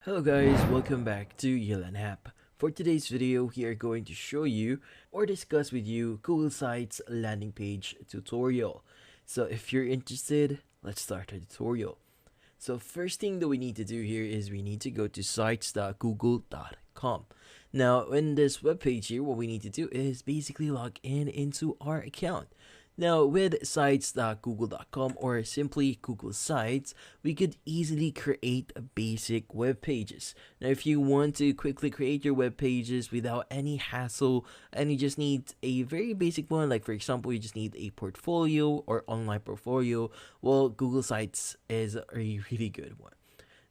Hello guys, welcome back to Yelan App. For today's video, we are going to show you or discuss with you Google Sites landing page tutorial. So if you're interested, let's start the tutorial. So first thing that we need to do here is we need to go to sites.google.com. Now in this web page here, what we need to do is basically log in into our account. Now with sites.google.com or simply Google Sites, we could easily create basic web pages. Now if you want to quickly create your web pages without any hassle and you just need a very basic one, like for example you just need a portfolio or online portfolio, well, Google Sites is a really good one.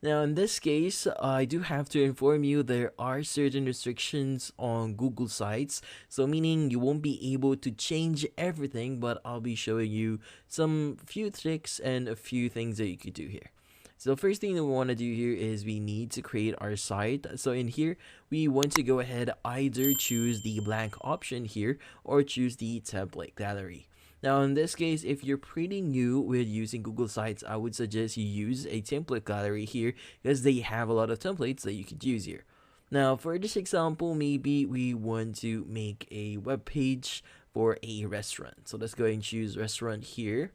Now, in this case, I do have to inform you there are certain restrictions on Google Sites, so meaning you won't be able to change everything, but I'll be showing you some few tricks and a few things that you could do here. So first thing that we want to do here is we need to create our site. So in here, we want to go ahead either choose the blank option here or choose the template gallery. Now in this case, if you're pretty new with using Google Sites, I would suggest you use a template gallery here because they have a lot of templates that you could use here. Now for this example, maybe we want to make a web page for a restaurant. So let's go and choose restaurant here.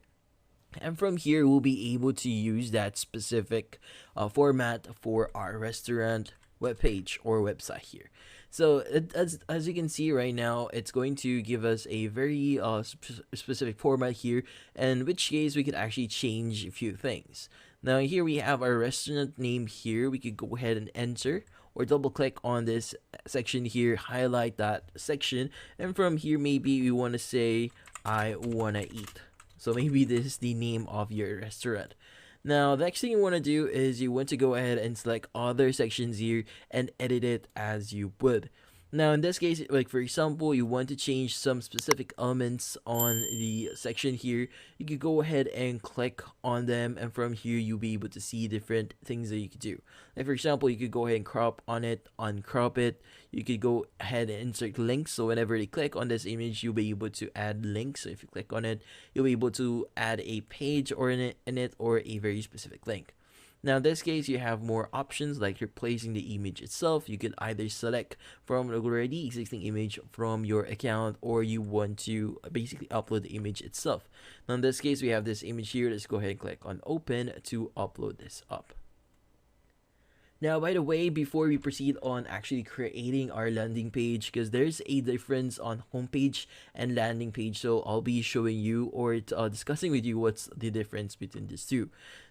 And from here, we'll be able to use that specific format for our restaurant webpage or website here. So as you can see right now, it's going to give us a very specific format here, in which case we could actually change a few things. Now here we have our restaurant name here. We could go ahead and enter or double click on this section here, highlight that section, and from here maybe we want to say I wanna eat. So maybe this is the name of your restaurant. Now, the next thing you want to do is you want to go ahead and select other sections here and edit it as you would. Now, in this case, like for example, you want to change some specific elements on the section here. You could go ahead and click on them, and from here, you'll be able to see different things that you could do. Like for example, you could go ahead and crop on it, uncrop it. You could go ahead and insert links. So whenever you click on this image, you'll be able to add links. So if you click on it, you'll be able to add a page or in it or a very specific link. Now in this case, you have more options like replacing the image itself. You could either select from an already existing image from your account, or you want to basically upload the image itself. Now in this case, we have this image here. Let's go ahead and click on open to upload this up. Now, by the way, before we proceed on actually creating our landing page, because there's a difference on homepage and landing page, so I'll be showing you or discussing with you what's the difference between these two.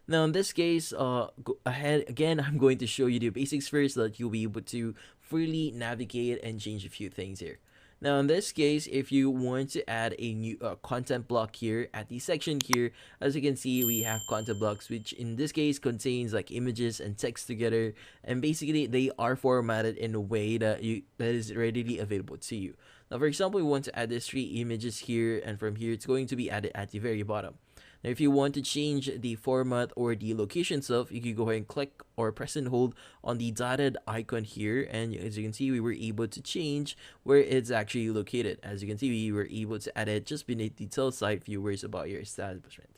Now, in this case, go ahead again. I'm going to show you the basics first, so that you'll be able to freely navigate and change a few things here. Now in this case, if you want to add a new content block here at the section here, as you can see, we have content blocks, which in this case contains like images and text together, and basically they are formatted in a way that is readily available to you. Now for example, we want to add these 3 images here, and from here it's going to be added at the very bottom. Now, if you want to change the format or the location itself, you can go ahead and click or press and hold on the dotted icon here. And as you can see, we were able to change where it's actually located. As you can see, we were able to add it just beneath the tell site viewers about your establishment.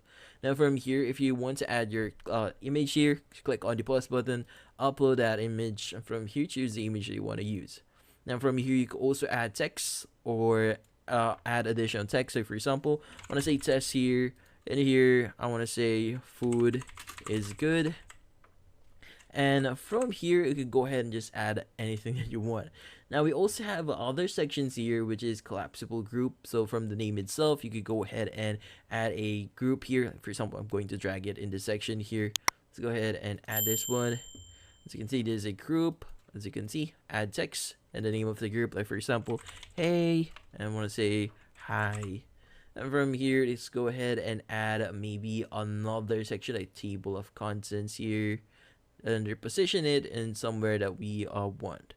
Now from here, if you want to add your image here, click on the plus button, upload that image. And from here, choose the image that you want to use. Now from here, you can also add text or add additional text. So for example, I want to say test here. And here, I want to say food is good. And from here, you can go ahead and just add anything that you want. Now, we also have other sections here, which is collapsible group. So from the name itself, you could go ahead and add a group here. For example, I'm going to drag it in this section here. Let's go ahead and add this one. As you can see, there's a group. As you can see, add text and the name of the group. Like for example, hey, and I want to say hi. And from here, let's go ahead and add maybe another section, like table of contents here, and reposition it in somewhere that we want.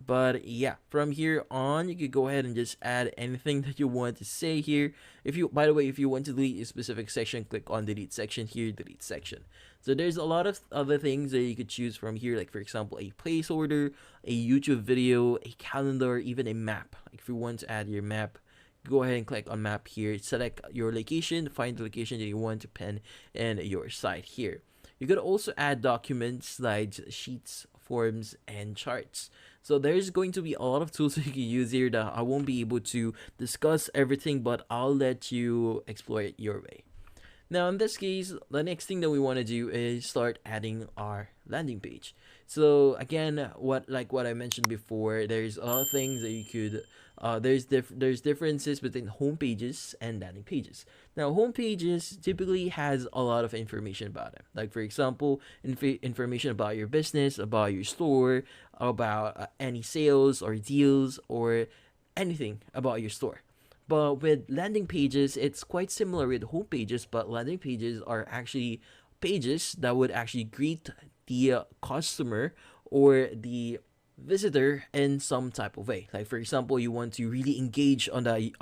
But yeah, from here on, you could go ahead and just add anything that you want to say here. If you, by the way, if you want to delete a specific section, click on delete section here, delete section. So there's a lot of other things that you could choose from here, like for example, a placeholder, a YouTube video, a calendar, even a map. Like if you want to add your map, go ahead and click on map here, select your location, find the location that you want to pin in your site here. You could also add documents, slides, sheets, forms, and charts. So there's going to be a lot of tools you can use here that I won't be able to discuss everything, but I'll let you explore it your way. Now, in this case, the next thing that we want to do is start adding our landing page. So again, what I mentioned before, there's a lot of things that you could. There's differences between home pages and landing pages. Now, home pages typically has a lot of information about them. Like for example, information about your business, about your store, about any sales or deals or anything about your store. But with landing pages, it's quite similar with home pages, but landing pages are actually pages that would actually greet the customer or the visitor in some type of way. Like, for example, you want to really engage on the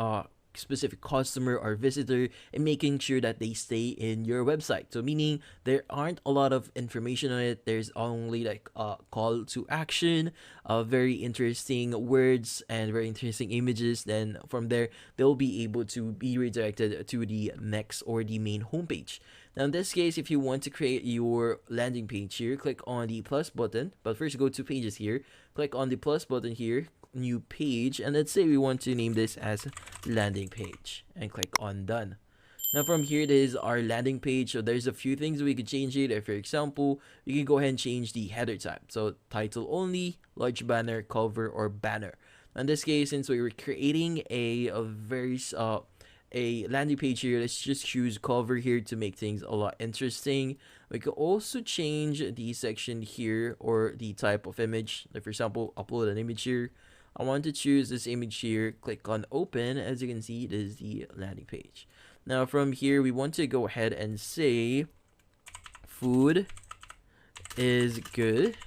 specific customer or visitor and making sure that they stay in your website. So meaning there aren't a lot of information on it. There's only like a call to action, very interesting words and very interesting images. Then from there they'll be able to be redirected to the next or the main homepage. Now in this case, if you want to create your landing page here, click on the plus button. But first go to pages here, click on the plus button here, new page, and let's say we want to name this as landing page and click on done. Now from here, this is our landing page. So there's a few things we could change it. If for example, you can go ahead and change the header type. So title only, large banner, cover, or banner. In this case, since we were creating a landing page here, let's just choose cover here to make things a lot interesting. We could also change the section here or the type of image. Like for example, upload an image here. I want to choose this image here, click on open. As you can see, it is the landing page. Now from here, we want to go ahead and say food is good.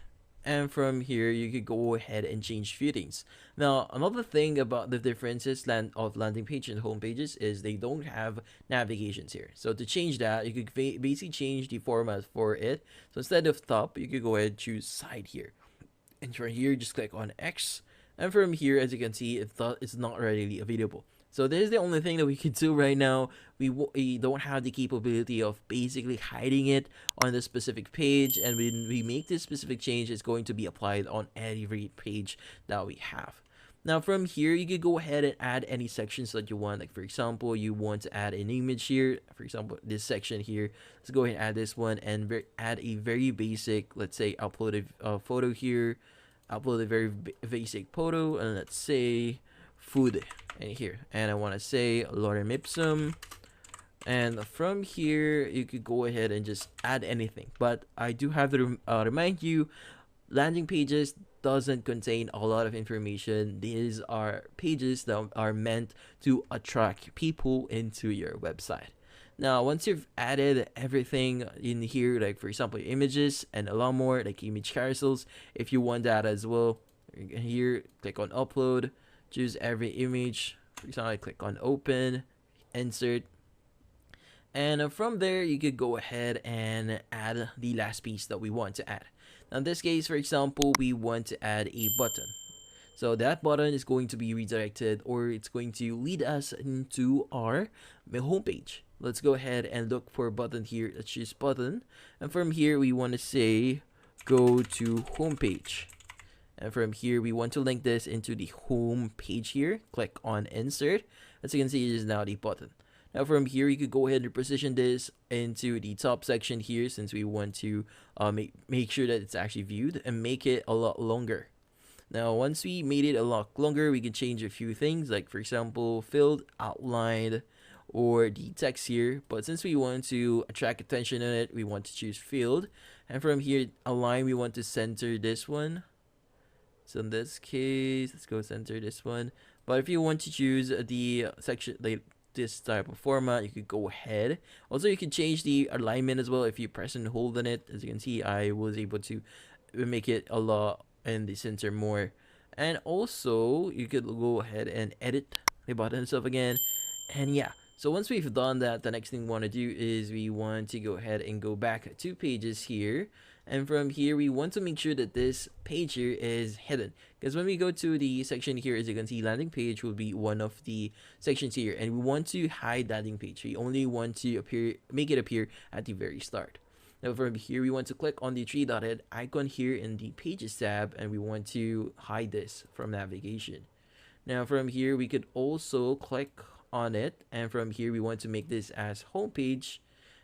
And from here, you could go ahead and change few things. Now, another thing about the differences of landing page and home pages is they don't have navigations here. So to change that, you could basically change the format for it. So instead of top, you could go ahead and choose side here. And from here, just click on X. And from here, as you can see, it's not readily available. So this is the only thing that we can do right now. We don't have the capability of basically hiding it on the specific page. And when we make this specific change, it's going to be applied on every page that we have. Now from here, you could go ahead and add any sections that you want. Like for example, you want to add an image here. For example, this section here. Let's go ahead and add this one and add a very basic, let's say, upload a photo here. Upload a very basic photo, and let's say food in here, and I want to say lorem ipsum. And from here, you could go ahead and just add anything, but I do have to remind you, landing pages doesn't contain a lot of information. These are pages that are meant to attract people into your website. Now, once you've added everything in here, like for example, images and a lot more, like image carousels, if you want that as well, here, click on upload, choose every image. For example, I click on open, insert, and from there, you could go ahead and add the last piece that we want to add. Now, in this case, for example, we want to add a button. So that button is going to be redirected, or it's going to lead us into our homepage. Let's go ahead and look for a button here. Let's choose button. And from here, we want to say go to homepage. And from here, we want to link this into the home page here. Click on insert. As you can see, it is now the button. Now from here, you could go ahead and position this into the top section here, since we want to make sure that it's actually viewed, and make it a lot longer. Now, once we made it a lot longer, we can change a few things, like for example, filled, outlined, or the text here. But since we want to attract attention on it, we want to choose filled. And from here, align, we want to center this one. So in this case, let's go center this one. But if you want to choose the section, like this type of format, you could go ahead. Also, you can change the alignment as well if you press and hold on it. As you can see, I was able to make it a lot in the center more. And also, you could go ahead and edit the button itself again. And yeah, so once we've done that, the next thing we want to do is we want to go ahead and go back 2 pages here. And from here, we want to make sure that this page here is hidden. Because when we go to the section here, as you can see, landing page will be one of the sections here. And we want to hide landing page. We only want to make it appear at the very start. Now from here, we want to click on the three-dotted icon here in the Pages tab, and we want to hide this from navigation. Now from here, we could also click on it, and from here, we want to make this as homepage.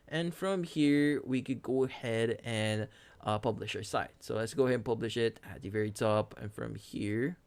And from here, we could go ahead and publish our site. So let's go ahead and publish it at the very top, and from here,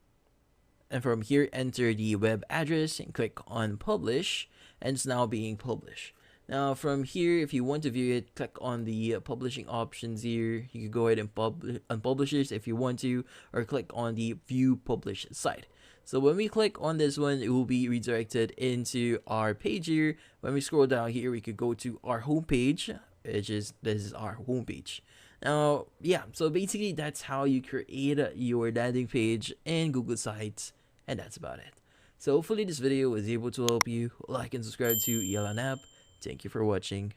enter the web address and click on publish, and it's now being published. Now from here, if you want to view it, click on the publishing options here. You can go ahead and unpublish this if you want to, or click on the view published site. So when we click on this one, it will be redirected into our page here. When we scroll down here, we could go to our homepage, which is, this is our homepage. Now, yeah, so basically that's how you create your landing page in Google Sites, and that's about it. So hopefully this video was able to help you. Like and subscribe to Yellow App. Thank you for watching.